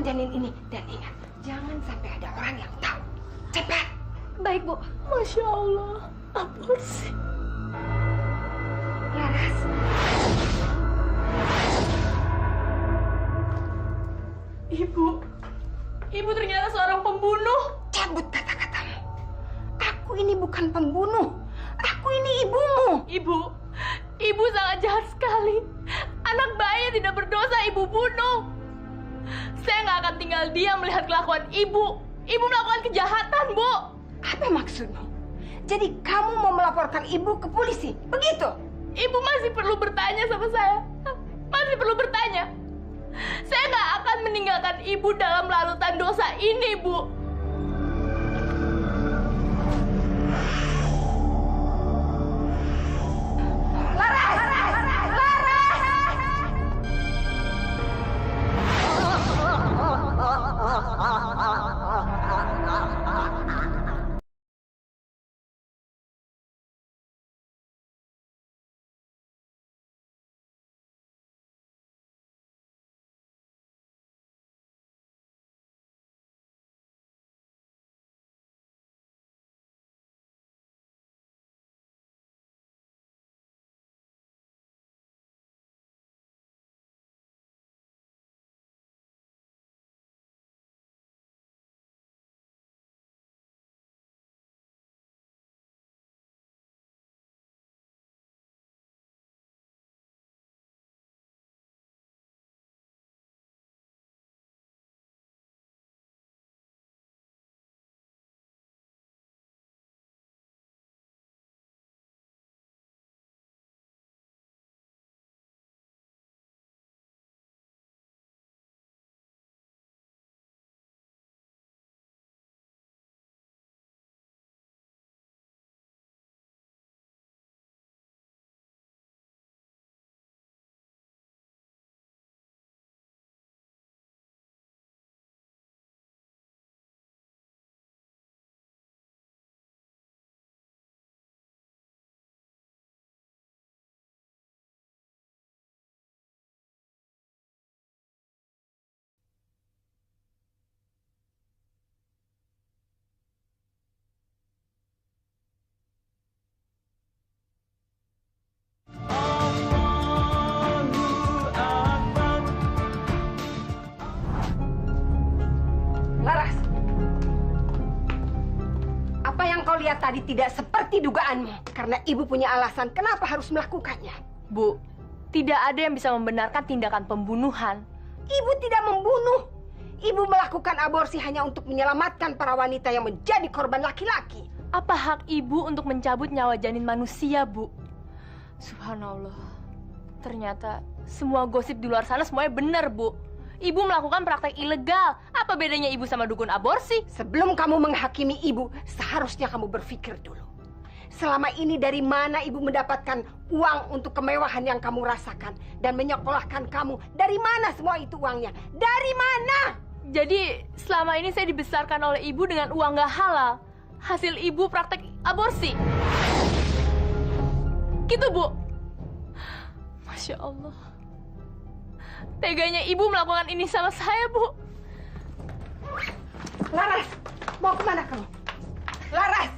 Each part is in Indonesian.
simpan janin ini. Dan ingat, jangan sampai ada orang yang tahu. Cepat. Baik, Bu. Masya Allah, aborsi. Laras. Ibu ternyata seorang pembunuh. Cabut kata-katamu. Aku ini bukan pembunuh. Aku ini ibumu. Ibu sangat jahat sekali. Anak bayi yang tidak berdosa ibu bunuh. Saya nggak akan tinggal diam melihat kelakuan ibu. Ibu melakukan kejahatan, Bu. Apa maksudmu? Jadi kamu mau melaporkan ibu ke polisi, begitu? Ibu masih perlu bertanya sama saya. Masih perlu bertanya. Saya nggak akan meninggalkan ibu dalam larutan dosa ini, Bu. Laras, apa yang kau lihat tadi tidak seperti dugaanmu. Karena ibu punya alasan kenapa harus melakukannya. Bu, tidak ada yang bisa membenarkan tindakan pembunuhan. Ibu tidak membunuh. Ibu melakukan aborsi hanya untuk menyelamatkan para wanita yang menjadi korban laki-laki. Apa hak ibu untuk mencabut nyawa janin manusia, Bu? Subhanallah. Ternyata semua gosip di luar sana semuanya benar, Bu. Ibu melakukan praktek ilegal. Apa bedanya ibu sama dukun aborsi? Sebelum kamu menghakimi ibu, seharusnya kamu berpikir dulu. Selama ini dari mana ibu mendapatkan uang untuk kemewahan yang kamu rasakan dan menyekolahkan kamu? Dari mana semua itu uangnya? Dari mana? Jadi selama ini saya dibesarkan oleh ibu dengan uang gak halal. Hasil ibu praktek aborsi. Gitu, Bu. Masya Allah. Teganya ibu melakukan ini sama saya, Bu. Laras, mau kemana kamu? Laras!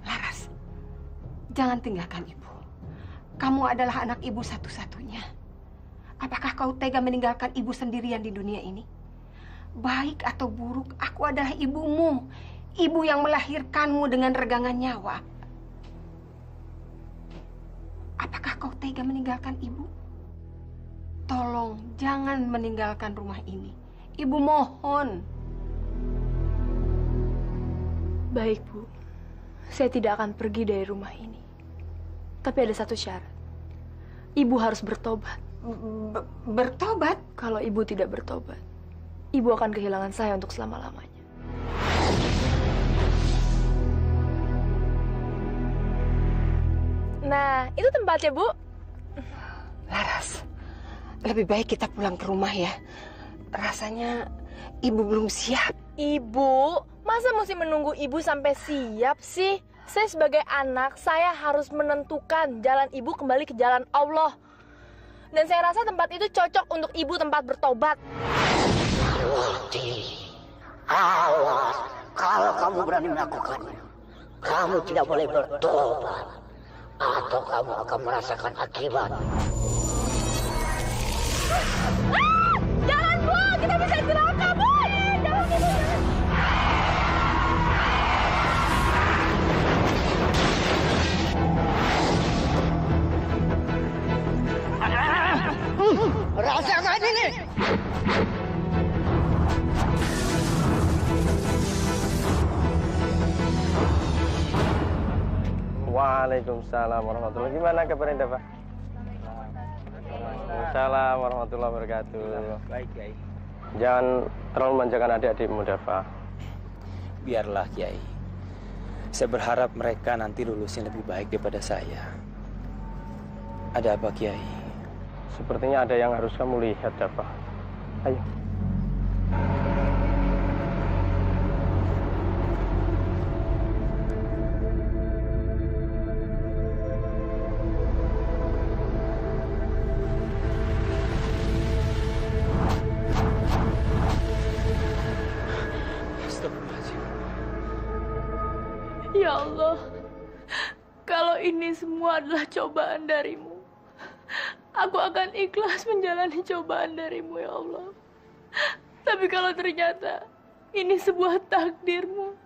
Laras, jangan tinggalkan ibu. Kamu adalah anak ibu satu-satunya. Apakah kau tega meninggalkan ibu sendirian di dunia ini? Baik atau buruk, aku adalah ibumu. Ibu yang melahirkanmu dengan regangan nyawa. Apakah kau tega meninggalkan ibu? Tolong, jangan meninggalkan rumah ini. Ibu mohon. Baik, Bu. Saya tidak akan pergi dari rumah ini. Tapi ada satu syarat. Ibu harus bertobat. Bertobat? Kalau ibu tidak bertobat, ibu akan kehilangan saya untuk selama-lamanya. Nah, itu tempatnya, Bu. Laras, lebih baik kita pulang ke rumah ya. Rasanya ibu belum siap. Ibu, masa mesti menunggu ibu sampai siap sih? Saya sebagai anak, saya harus menentukan jalan ibu kembali ke jalan Allah. Dan saya rasa tempat itu cocok untuk ibu tempat bertobat. Wati, awas kalau kamu berani melakukannya. Kamu tidak boleh bertobat, atau kamu akan merasakan akibatnya. Jangan, Bu! Kita bisa celaka, Bu! Jangan, Bu! Rasakan ini! Waalaikumsalam warahmatullahi wabarakatuh. Gimana kabarnya, Pak? Waalaikumsalam warahmatullahi wabarakatuh. Baik, Kiai. Jangan terlalu manjakan adik-adikmu, Dafa. Biarlah, Kiai. Saya berharap mereka nanti lulusnya lebih baik daripada saya. Ada apa, Kiai? Sepertinya ada yang harus kamu lihat, Dafa. Ayo. Ya Allah, kalau ini semua adalah cobaan darimu, aku akan ikhlas menjalani cobaan darimu, ya Allah. Tapi kalau ternyata ini sebuah takdirmu,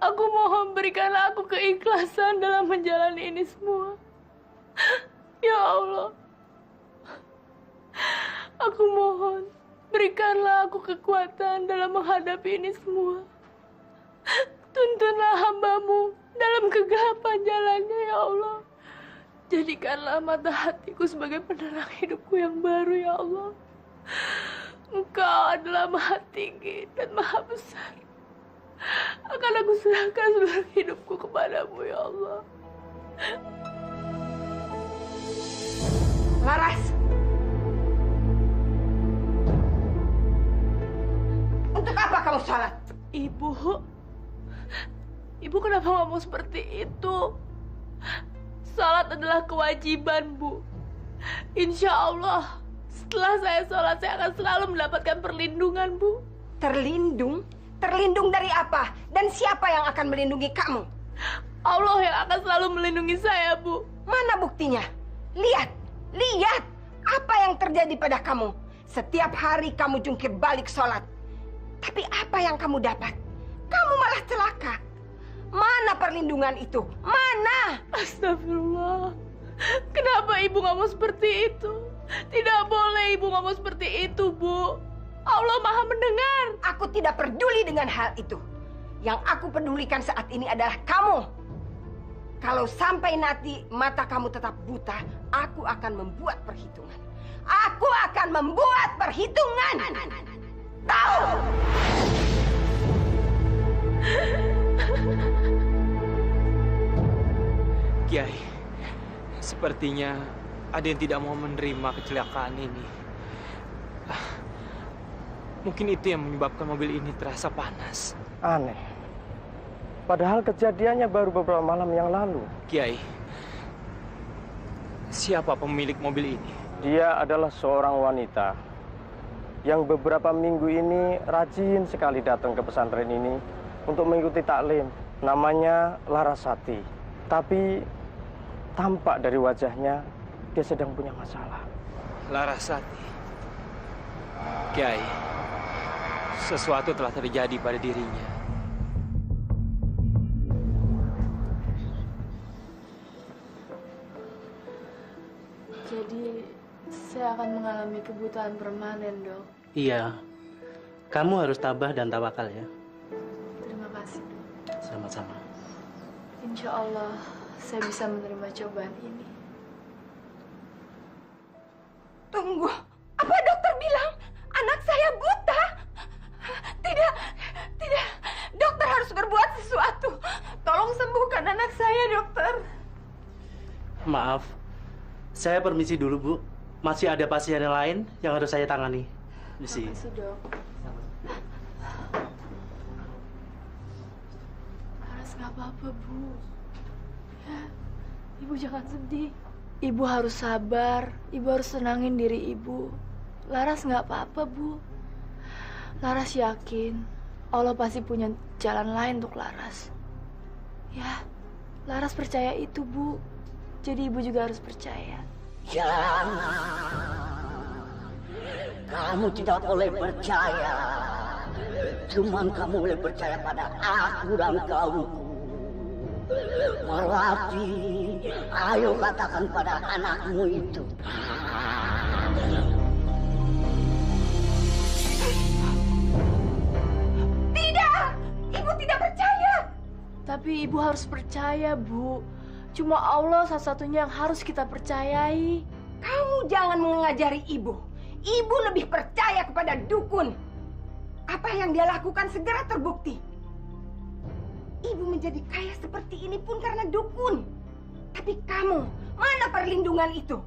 aku mohon berikanlah aku keikhlasan dalam menjalani ini semua. Ya Allah, aku mohon berikanlah aku kekuatan dalam menghadapi ini semua. Tuntunlah hamba-Mu dalam kegelapan jalannya, ya Allah. Jadikanlah mata hatiku sebagai penerang hidupku yang baru, ya Allah. Engkau adalah Maha Tinggi dan Maha Besar. Akan aku serahkan seluruh hidupku kepadamu, ya Allah. Laras! Untuk apa kamu sholat? Ibu kenapa ngomong seperti itu? Salat adalah kewajiban, Bu. Insya Allah, setelah saya sholat, saya akan selalu mendapatkan perlindungan, Bu. Terlindung? Terlindung dari apa? Dan siapa yang akan melindungi kamu? Allah yang akan selalu melindungi saya, Bu. Mana buktinya? Lihat, lihat apa yang terjadi pada kamu. Setiap hari kamu jungkir balik sholat. Tapi apa yang kamu dapat? Kamu malah celaka. Mana perlindungan itu? Mana? Astagfirullah. Kenapa Ibu ngomong seperti itu? Tidak boleh Ibu ngomong seperti itu, Bu. Allah Maha mendengar. Aku tidak peduli dengan hal itu. Yang aku pedulikan saat ini adalah kamu. Kalau sampai nanti mata kamu tetap buta, aku akan membuat perhitungan. Aku akan membuat perhitungan. Tahu? Kiai, sepertinya ada yang tidak mau menerima kecelakaan ini. Mungkin itu yang menyebabkan mobil ini terasa panas. Aneh. Padahal kejadiannya baru beberapa malam yang lalu. Kiai, siapa pemilik mobil ini? Dia adalah seorang wanita yang beberapa minggu ini rajin sekali datang ke pesantren ini untuk mengikuti taklim. Namanya Larasati. Tapi tampak dari wajahnya dia sedang punya masalah. Larasati. Kiai, sesuatu telah terjadi pada dirinya. Jadi, saya akan mengalami kebutaan permanen, Dok. Iya, kamu harus tabah dan tawakal ya. Terima kasih, Dok. Sama-sama. Insya Allah, saya bisa menerima cobaan ini. Tunggu. Apa dokter bilang? Anak saya buta? Tidak, tidak. Dokter harus berbuat sesuatu. Tolong sembuhkan anak saya, dokter. Maaf, saya permisi dulu, Bu. Masih ada pasien yang lain yang harus saya tangani. Misi. Terima kasih, Dok. Laras nggak apa-apa, Bu. Ya, Ibu jangan sedih. Ibu harus sabar. Ibu harus tenangin diri Ibu. Laras nggak apa-apa, Bu. Laras yakin Allah pasti punya jalan lain untuk Laras. Ya, Laras percaya itu, Bu. Jadi Ibu juga harus percaya. Jangan. Kamu tidak boleh percaya. Cuman kamu boleh percaya pada aku dan kamu. Melati, ayo katakan pada anakmu itu. Tidak! Ibu tidak percaya! Tapi Ibu harus percaya, Bu. Cuma Allah satu-satunya yang harus kita percayai. Kamu jangan mengajari ibu. Ibu lebih percaya kepada dukun. Apa yang dia lakukan segera terbukti. Ibu menjadi kaya seperti ini pun karena dukun. Tapi kamu, mana perlindungan itu?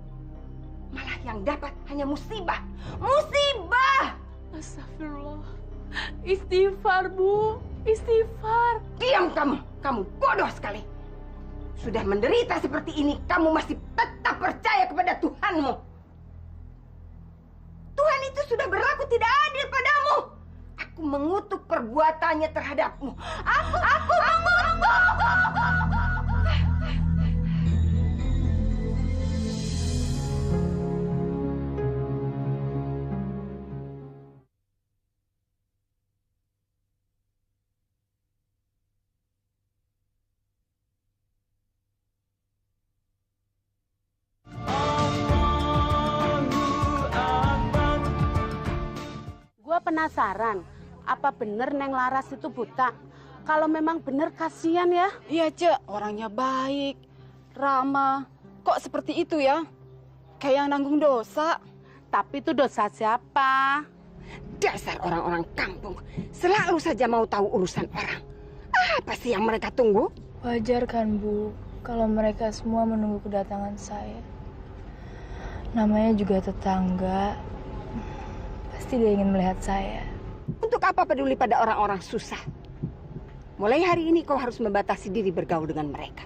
Malah yang dapat hanya musibah. Musibah! Astagfirullah. Istighfar, Bu. Istighfar. Diam kamu. Kamu bodoh sekali. Sudah menderita seperti ini, kamu masih tetap percaya kepada Tuhanmu. Tuhan itu sudah berlaku tidak adil padamu. Aku mengutuk perbuatannya terhadapmu. Aku mengutuk. Gua penasaran, apa bener Neng Laras itu buta? Kalau memang bener kasihan ya. Iya, Cek. Orangnya baik, ramah. Kok seperti itu ya? Kayak yang nanggung dosa. Tapi itu dosa siapa? Dasar orang-orang kampung. Selalu saja mau tahu urusan orang. Apa sih yang mereka tunggu? Wajar kan, Bu, kalau mereka semua menunggu kedatangan saya. Namanya juga tetangga. Pasti dia ingin melihat saya. Untuk apa peduli pada orang-orang susah? Mulai hari ini kau harus membatasi diri bergaul dengan mereka.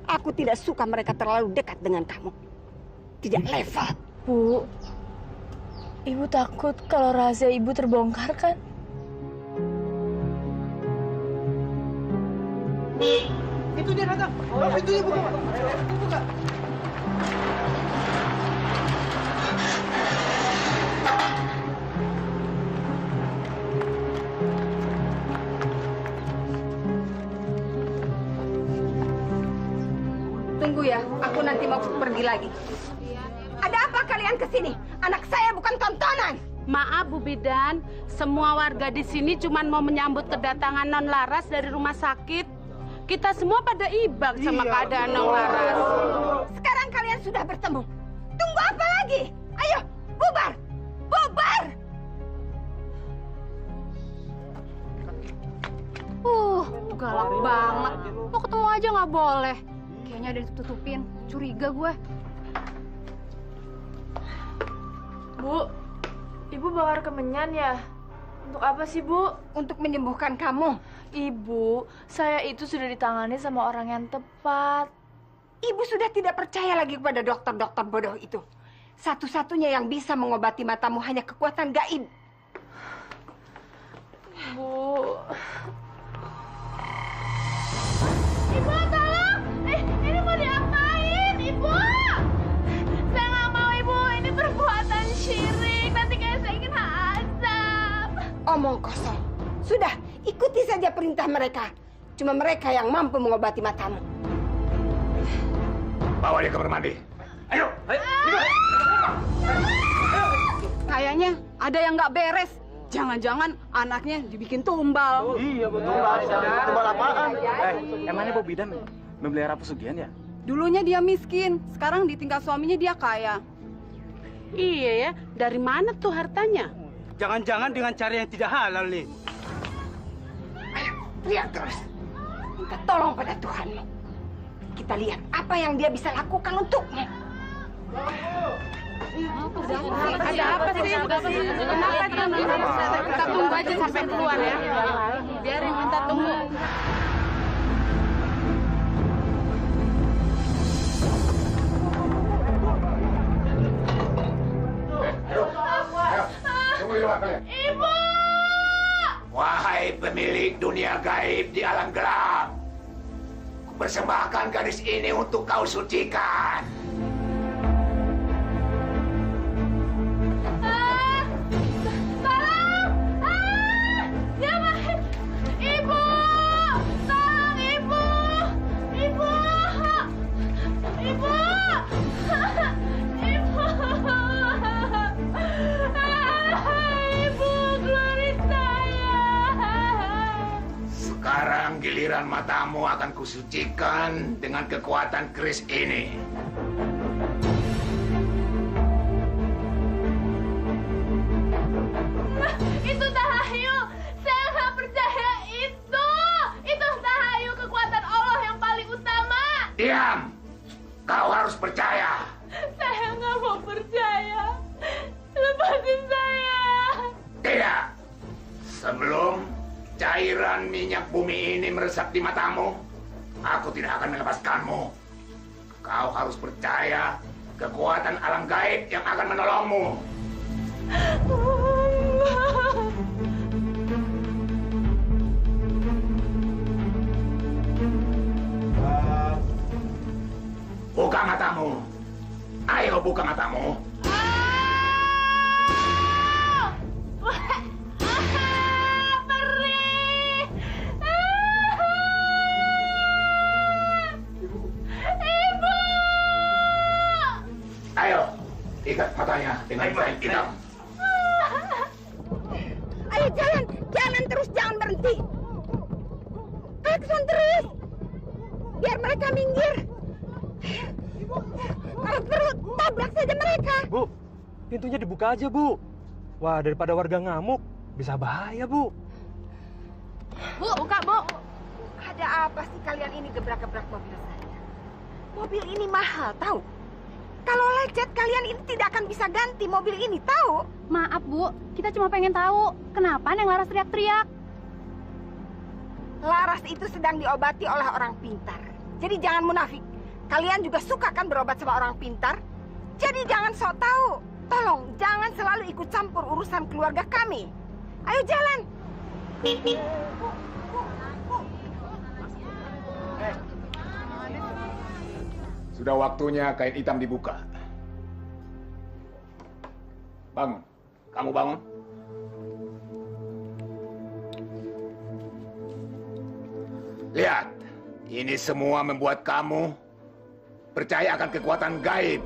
Aku tidak suka mereka terlalu dekat dengan kamu. Tidak level. Bu, Ibu takut kalau rahasia Ibu terbongkar kan? Itu dia datang. Pintunya buka, Pak. Buka. Tunggu ya, aku nanti mau pergi lagi. Ada apa kalian kesini? Anak saya bukan tontonan. Maaf Bu Bidan, semua warga di sini cuma mau menyambut kedatangan Non Laras dari rumah sakit. Kita semua pada ibak sama keadaan Non Laras. Sekarang kalian sudah bertemu. Tunggu apa lagi? Ayo, bubar! Bubar! Galak banget. Mau ketemu aja nggak boleh. Kayaknya ada yang ditutupin. Curiga gue. Bu, Ibu bakar kemenyan ya? Untuk apa sih, Bu? Untuk menyembuhkan kamu. Ibu, saya itu sudah ditangani sama orang yang tepat. Ibu sudah tidak percaya lagi kepada dokter-dokter bodoh itu. Satu-satunya yang bisa mengobati matamu hanya kekuatan gaib. Bu. Ibu, tolong! Ini mau diapain, Ibu? Saya nggak mau, Ibu. Ini perbuatan syirik. Nanti kayak saya kena azab. Omong kosong. Sudah, ikuti saja perintah mereka. Cuma mereka yang mampu mengobati matamu. Bawa dia ke kamar mandi. Ayo, ayo. Kayaknya ada yang nggak beres. Jangan-jangan anaknya dibikin tumbal. Iya, betul. Tumbal apaan? Emangnya Bu Bidan memelihara pesugihan ya? Dulunya dia miskin, sekarang ditinggal suaminya dia kaya. Iya ya, dari mana tuh hartanya? Jangan-jangan dengan cara yang tidak halal nih. Ayo, lihat terus. Minta tolong pada Tuhanmu. Kita lihat apa yang dia bisa lakukan untukmu. Ada apa sih? Kenapa itu Non Laras? Kita tunggu aja sampai keluar ya. Biarin minta tunggu. Tunggu di luar kalian. Ibu! Wahai pemilik dunia gaib di alam gelap, persembahkan gadis ini untuk kau sucikan. Sekarang giliran matamu akan kusucikan dengan kekuatan keris ini. Itu tahayu, saya nggak percaya itu. Itu tahayu kekuatan Allah yang paling utama. Diam! Kau harus percaya. Saya nggak mau percaya. Lepasin saya. Tidak. Sebelum cairan minyak bumi ini meresap di matamu, aku tidak akan melepaskanmu. Kau harus percaya kekuatan alam gaib yang akan menolongmu. Buka matamu. Ayo buka matamu. Ayo, ikat matanya dengan kain hitam. Ayo jalan, jalan terus, jangan berhenti. Klakson terus, biar mereka minggir. Kalau perlu, tabrak saja mereka. Bu, pintunya dibuka aja, Bu. Wah, daripada warga ngamuk, bisa bahaya, Bu. Bu, buka, Bu. Ada apa sih kalian ini gebrak-gebrak mobil saya? Mobil ini mahal, tahu? Kalau lecet, kalian ini tidak akan bisa ganti mobil ini, tahu? Maaf, Bu. Kita cuma pengen tahu kenapa Neng Laras teriak-teriak. Laras itu sedang diobati oleh orang pintar. Jadi jangan munafik. Kalian juga suka kan berobat sama orang pintar? Jadi jangan sok tahu. Tolong, jangan selalu ikut campur urusan keluarga kami. Ayo jalan. Sudah waktunya kain hitam dibuka. Bangun. Kamu bangun. Lihat, ini semua membuat kamu percaya akan kekuatan gaib.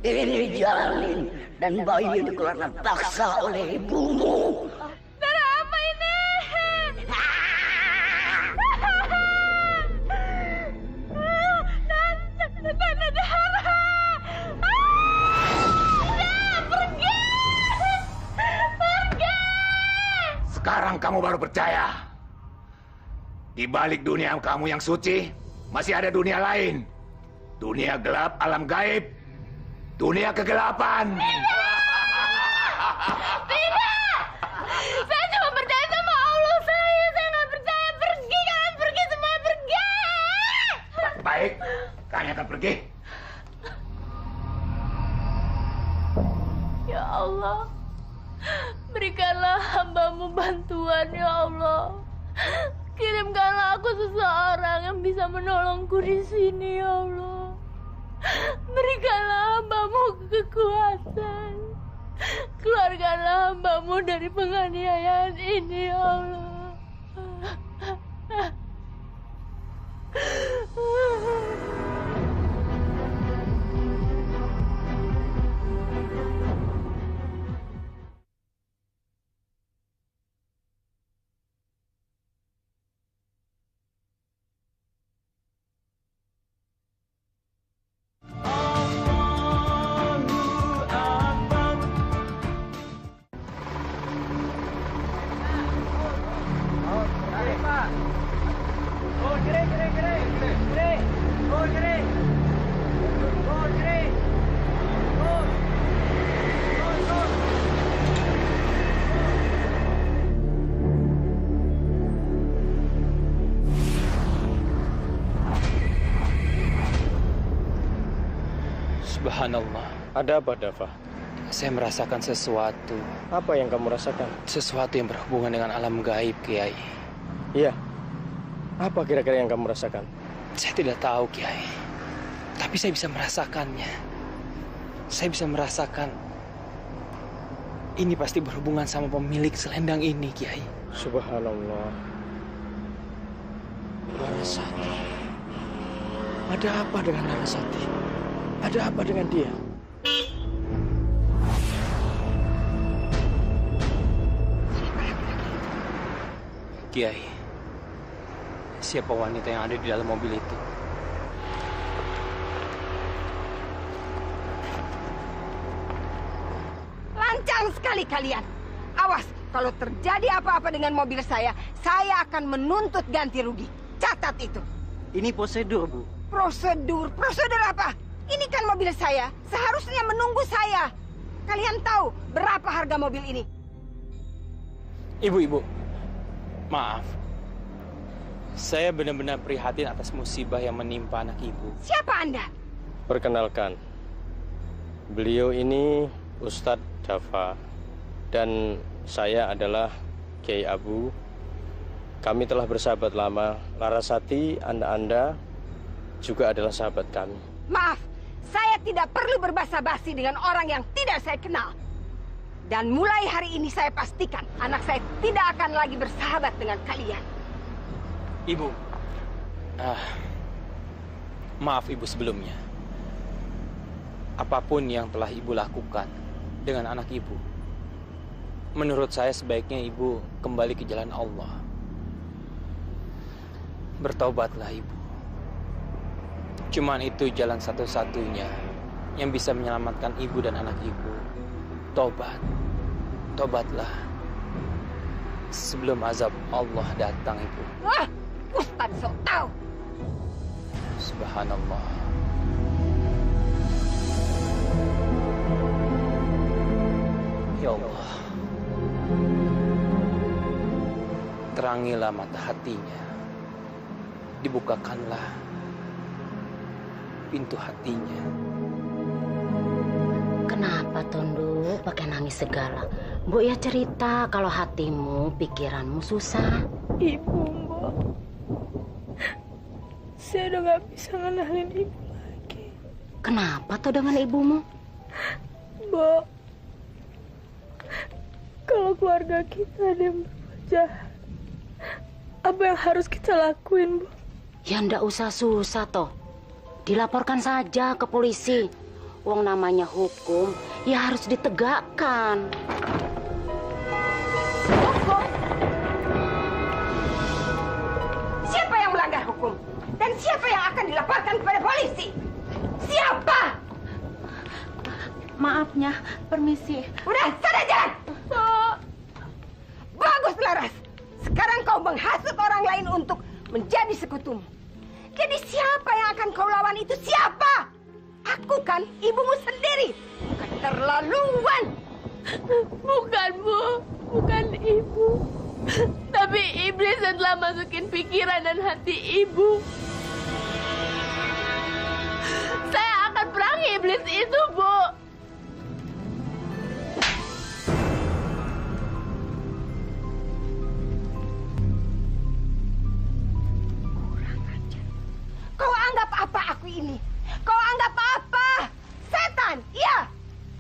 Ini jalanin dan bayi dikeluarkan paksa oleh ibumu. Darah apa ini? Tanda darah. Pergi. Pergi. Sekarang kamu baru percaya. Di balik dunia kamu yang suci, masih ada dunia lain. Dunia gelap, alam gaib. Dunia kegelapan. Tidak! Saya cuma percaya sama Allah saya. Saya nggak percaya. Pergi, kalian pergi semua, pergi! Baik, kami akan pergi. Ya Allah, berikanlah hamba-Mu bantuan, ya Allah. Kirimkanlah aku seseorang yang bisa menolongku di sini, ya Allah. Berikanlah hamba-Mu kekuatan. Keluarkanlah hamba-Mu dari penganiayaan ini, ya Allah. Subhanallah. Ada apa, Dava? Saya merasakan sesuatu. Apa yang kamu rasakan? Sesuatu yang berhubungan dengan alam gaib, Kiai. Iya. Apa kira-kira yang kamu rasakan? Saya tidak tahu, Kiai. Tapi saya bisa merasakannya. Saya bisa merasakan. Ini pasti berhubungan sama pemilik selendang ini, Kiai. Subhanallah. Larasati. Ada apa dengan Larasati? Ada apa dengan dia? Kiai, siapa wanita yang ada di dalam mobil itu? Lancang sekali kalian. Awas, kalau terjadi apa-apa dengan mobil saya akan menuntut ganti rugi. Catat itu. Ini prosedur, Bu. Prosedur? Prosedur apa? Ini kan mobil saya. Seharusnya menunggu saya. Kalian tahu berapa harga mobil ini? Ibu, maaf. Saya benar-benar prihatin atas musibah yang menimpa anak ibu. Siapa Anda? Perkenalkan, beliau ini Ustadz Dava. Dan saya adalah Kiai Abu. Kami telah bersahabat lama. Larasati, Anda juga adalah sahabat kami. Maaf, saya tidak perlu berbasa-basi dengan orang yang tidak saya kenal. Dan mulai hari ini saya pastikan anak saya tidak akan lagi bersahabat dengan kalian. Ibu, maaf ibu sebelumnya. Apapun yang telah ibu lakukan dengan anak ibu, menurut saya sebaiknya ibu kembali ke jalan Allah. Bertobatlah ibu. Cuman itu jalan satu-satunya yang bisa menyelamatkan ibu dan anak ibu. Tobat. Tobatlah. Sebelum azab Allah datang, Ibu. Wah, Ustaz sok tahu. Subhanallah. Ya Allah. Terangilah mata hatinya. Dibukakanlah pintu hatinya. Kenapa Tondo pakai nangis segala? Mbok ya cerita kalau hatimu, pikiranmu susah. Ibu, Mbok. Saya udah gak bisa ngenalin ibu lagi. Kenapa tuh dengan ibumu? Mbok, kalau keluarga kita ada yang berbuat jahat, apa yang harus kita lakuin, Mbok? Ya ndak usah susah toh. Dilaporkan saja ke polisi. Wong namanya hukum, ya harus ditegakkan. Hukum? Siapa yang melanggar hukum? Dan siapa yang akan dilaporkan kepada polisi? Siapa? Maafnya, permisi. Udah, sana jalan! Bagus, Laras. Sekarang kau menghasut orang lain untuk menjadi sekutumu. Jadi siapa yang akan kau lawan itu? Siapa? Aku kan ibumu sendiri. Keterlaluan. Bukan, Bu. Bukan ibu. Tapi iblis yang telah masukin pikiran dan hati ibu. Saya akan perangi iblis itu, Bu. Kau anggap apa aku ini? Kau anggap apa? Setan, iya.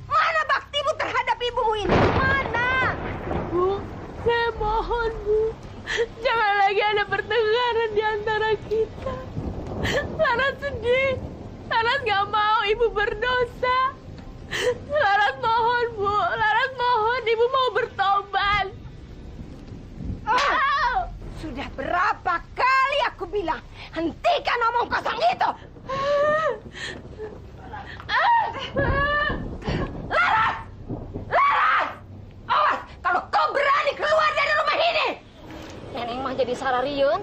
Mana baktimu terhadap ibumu ini? Mana? Bu, saya mohon, Bu. Jangan lagi ada pertengkaran di antara kita. Laras sedih. Laras gak mau ibu berdosa. Laras mohon, Bu. Laras mohon ibu mau bertobat. Sudah berapa kali aku bilang, hentikan omong kosong itu. Laras! Laras! Awas, kalau kau berani keluar dari rumah ini. Neneng mah jadi sarariun,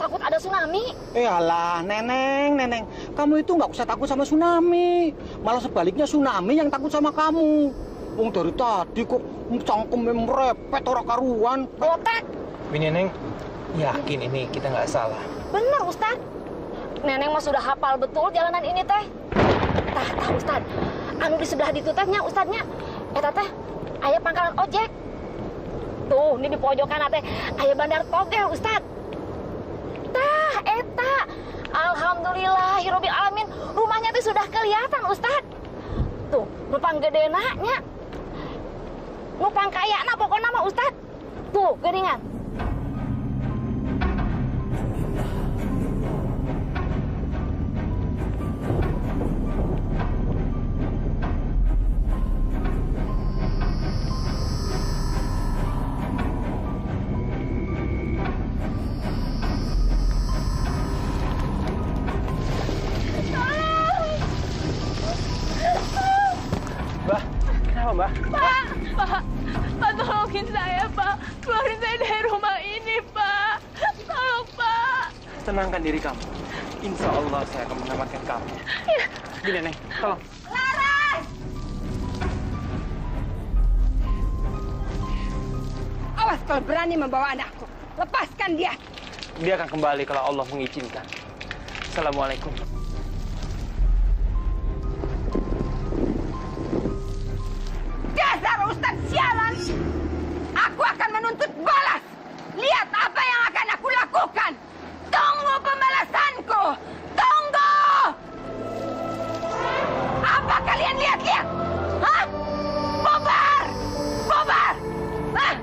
takut ada tsunami. Alah, Neneng. Kamu itu nggak usah takut sama tsunami. Malah sebaliknya tsunami yang takut sama kamu. Wong dari tadi kok cangkem merepet orang karuan. Botak. Neneng, yakin ini kita nggak salah. Benar, Ustaz. Neneng mah sudah hafal betul jalanan ini teh. Tah Ustad, anu di sebelah ditu teh nya Ustadnya. Eta teh aya pangkalan ojek. Tuh, ini di pojokan teh aya bandar togel Ustad. Tah eta, alhamdulillah hirobil alamin, rumahnya teh sudah kelihatan Ustad. Tuh, nupang gedena nya. Nupang kayana pokokna mah Ustad. Tuh, geuningan. Pak, tolongin saya, Pak. Keluarin saya dari rumah ini, Pak. Tolong, Pak. Tenangkan diri kamu. Insya Allah saya akan menyelamatkan kamu. Ya. Gini, Neng, tolong. Laras! Awas kalau berani membawa anakku. Lepaskan dia. Dia akan kembali kalau Allah mengizinkan. Assalamualaikum. Dasar Ustaz sialan! Aku akan menuntut balas. Lihat apa yang akan aku lakukan. Tunggu pembalasanku. Tunggu! Apa kalian lihat-lihat? Hah? Bubar! Bubar! Hah?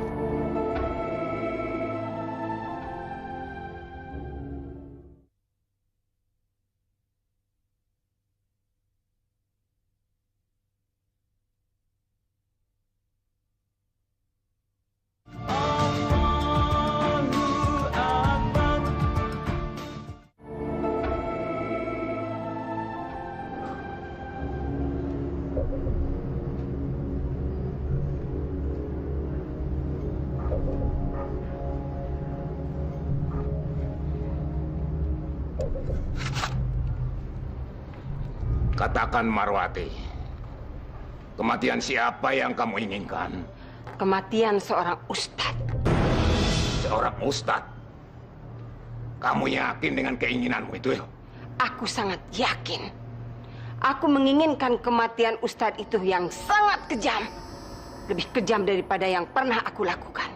Katakan Marwati, kematian siapa yang kamu inginkan? Kematian seorang ustadz. Seorang ustadz? Kamu yakin dengan keinginanmu itu? Aku sangat yakin. Aku menginginkan kematian ustadz itu yang sangat kejam. Lebih kejam daripada yang pernah aku lakukan.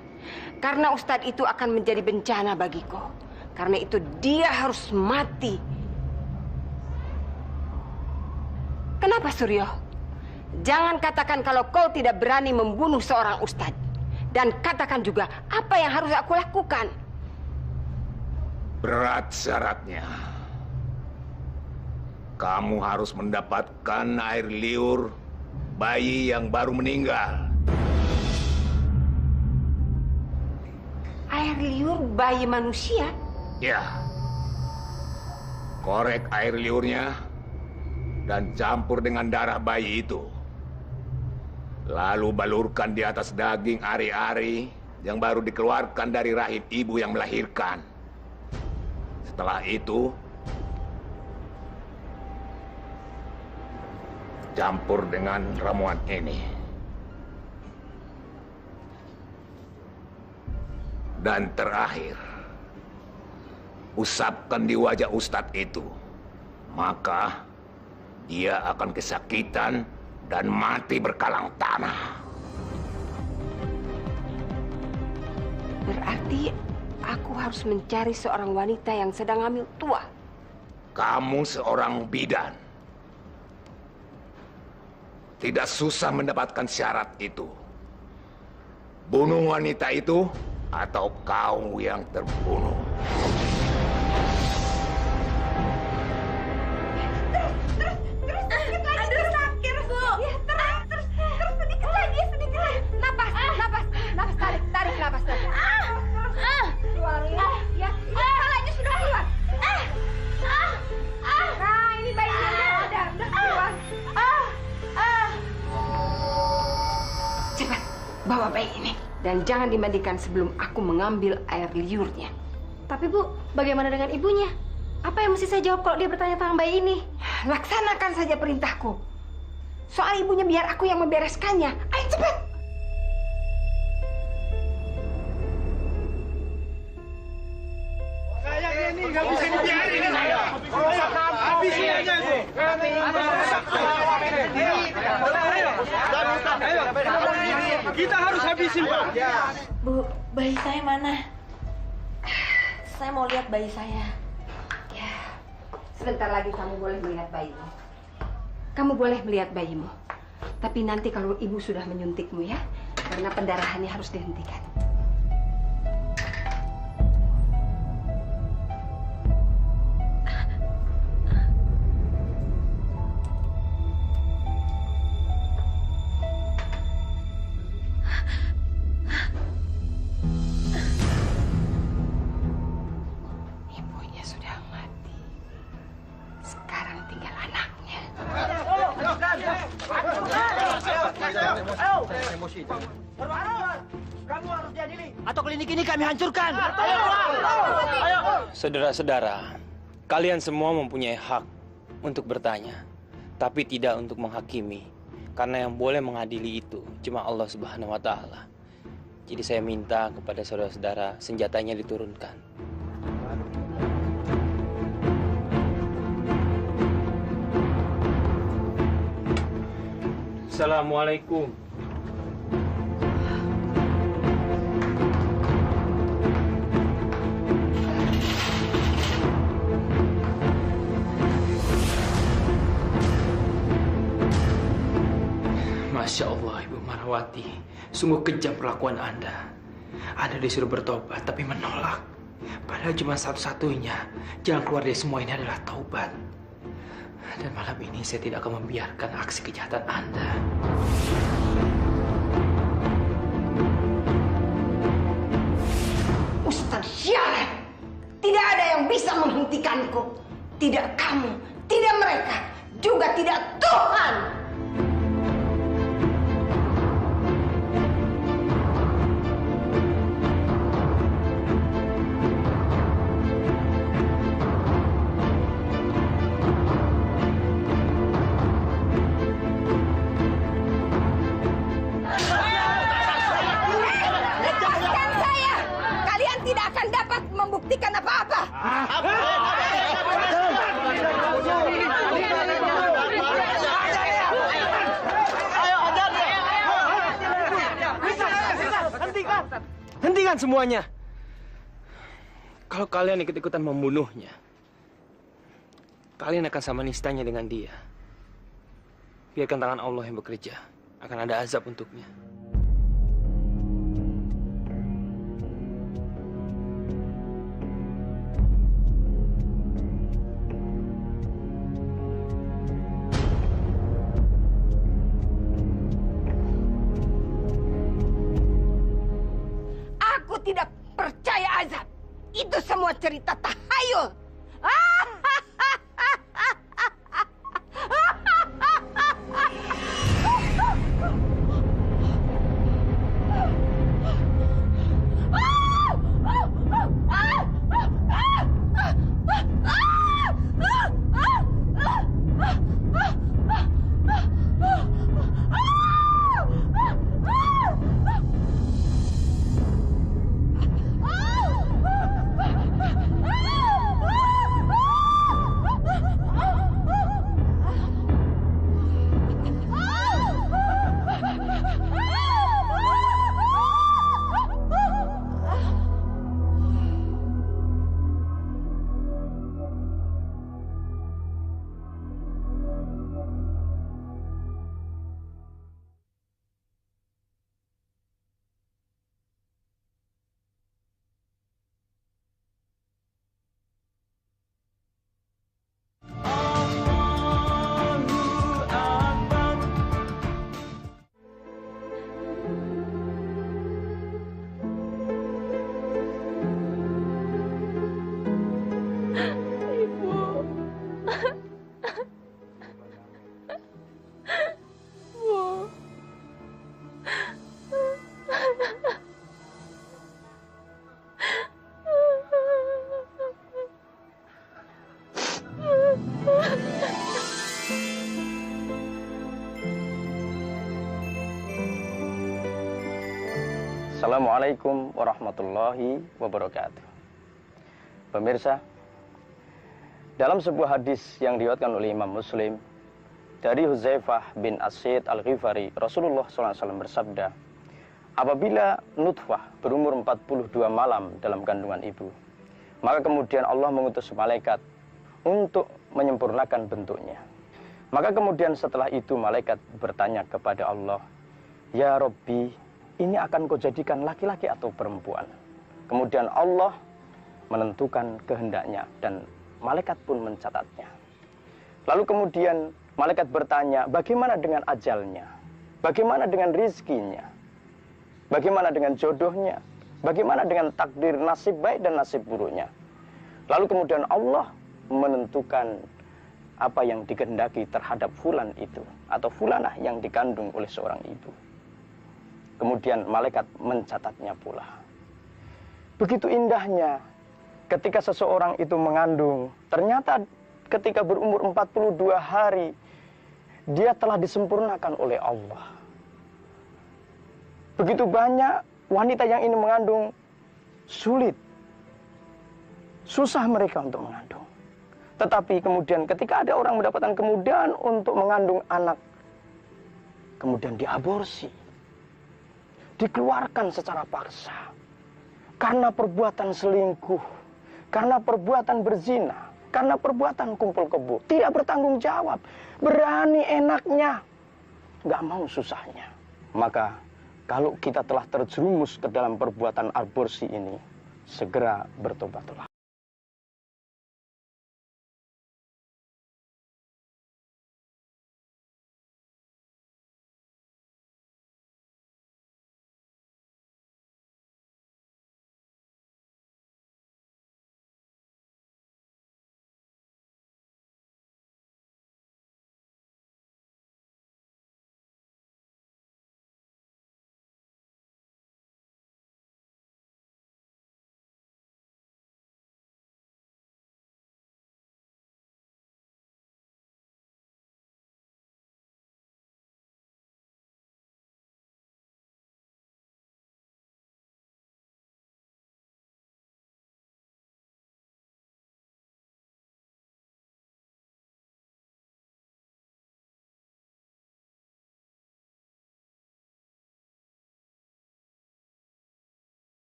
Karena ustadz itu akan menjadi bencana bagiku. Karena itu dia harus mati. Kenapa Suryo? Jangan katakan kalau kau tidak berani membunuh seorang ustadz. Dan katakan juga apa yang harus aku lakukan. Berat syaratnya. Kamu harus mendapatkan air liur bayi yang baru meninggal. Air liur bayi manusia? Ya. Korek air liurnya dan campur dengan darah bayi itu. Lalu balurkan di atas daging ari-ari yang baru dikeluarkan dari rahim ibu yang melahirkan. Setelah itu, campur dengan ramuan ini. Dan terakhir, usapkan di wajah ustadz itu. Maka dia akan kesakitan dan mati berkalang tanah. Berarti aku harus mencari seorang wanita yang sedang hamil tua. Kamu seorang bidan. Tidak susah mendapatkan syarat itu. Bunuh wanita itu atau kau yang terbunuh. Napas, tarik napas. Keluarin. Ya, kepalanya sudah keluar. Nah, ini bayinya udah keluar. Cepat, bawa bayi ini. Dan jangan dimandikan sebelum aku mengambil air liurnya. Tapi Bu, bagaimana dengan ibunya? Apa yang mesti saya jawab kalau dia bertanya tentang bayi ini? Laksanakan saja perintahku. Soal ibunya biar aku yang membereskannya. Ayo cepat. ini nggak bisa dibiarin ini saya. Habisin aja Bu. Kita harus habisin Pak. Bu, bayi saya mana? Saya mau lihat bayi saya. Ya, sebentar lagi kamu boleh melihat bayimu. Kamu boleh melihat bayimu. Tapi nanti kalau ibu sudah menyuntikmu ya, karena pendarahannya harus dihentikan. Ibunya sudah mati. Sekarang tinggal anaknya. Kamu harus diadili. Atau klinik ini kami hancurkan. Saudara-saudara, kalian semua mempunyai hak untuk bertanya, tapi tidak untuk menghakimi. Karena yang boleh mengadili itu cuma Allah Subhanahu wa Ta'ala. Jadi saya minta kepada saudara-saudara senjatanya diturunkan. Assalamualaikum. Masya Allah, Ibu Marawati. Sungguh kejam perlakuan Anda. Anda disuruh bertobat, tapi menolak. Padahal cuma satu-satunya jalan keluar dari semua ini adalah taubat. Dan malam ini saya tidak akan membiarkan aksi kejahatan Anda. Ustaz Syarif, tidak ada yang bisa menghentikanku. Tidak kamu, tidak mereka, juga tidak Tuhan. Lepaskan saya! Kalian tidak akan dapat membuktikan apa-apa. Hentikan semuanya. Kalau kalian ikut-ikutan membunuhnya, kalian akan sama nistanya dengan dia. Biarkan tangan Allah yang bekerja. Akan ada azab untuknya. Aku tidak percaya azab. Itu semua cerita tahayul. Assalamualaikum warahmatullahi wabarakatuh. Pemirsa, dalam sebuah hadis yang diriwayatkan oleh Imam Muslim dari Hudzaifah bin Asid Al-Ghifari, Rasulullah SAW bersabda, apabila nutfah berumur 42 malam dalam kandungan ibu, maka kemudian Allah mengutus malaikat untuk menyempurnakan bentuknya. Maka kemudian setelah itu malaikat bertanya kepada Allah, ya Rabbi, ini akan kau jadikan laki-laki atau perempuan? Kemudian Allah menentukan kehendaknya dan malaikat pun mencatatnya. Lalu kemudian malaikat bertanya, bagaimana dengan ajalnya? Bagaimana dengan rizkinya? Bagaimana dengan jodohnya? Bagaimana dengan takdir nasib baik dan nasib buruknya? Lalu kemudian Allah menentukan apa yang dikehendaki terhadap fulan itu atau fulanah yang dikandung oleh seorang ibu. Kemudian malaikat mencatatnya pula. Begitu indahnya ketika seseorang itu mengandung, ternyata ketika berumur 42 hari, dia telah disempurnakan oleh Allah. Begitu banyak wanita yang ini mengandung, sulit, susah mereka untuk mengandung. Tetapi kemudian ketika ada orang mendapatkan kemudahan untuk mengandung anak, kemudian diaborsi, dikeluarkan secara paksa, karena perbuatan selingkuh, karena perbuatan berzina, karena perbuatan kumpul kebo, tidak bertanggung jawab, berani enaknya, nggak mau susahnya. Maka kalau kita telah terjerumus ke dalam perbuatan aborsi ini, segera bertobatlah.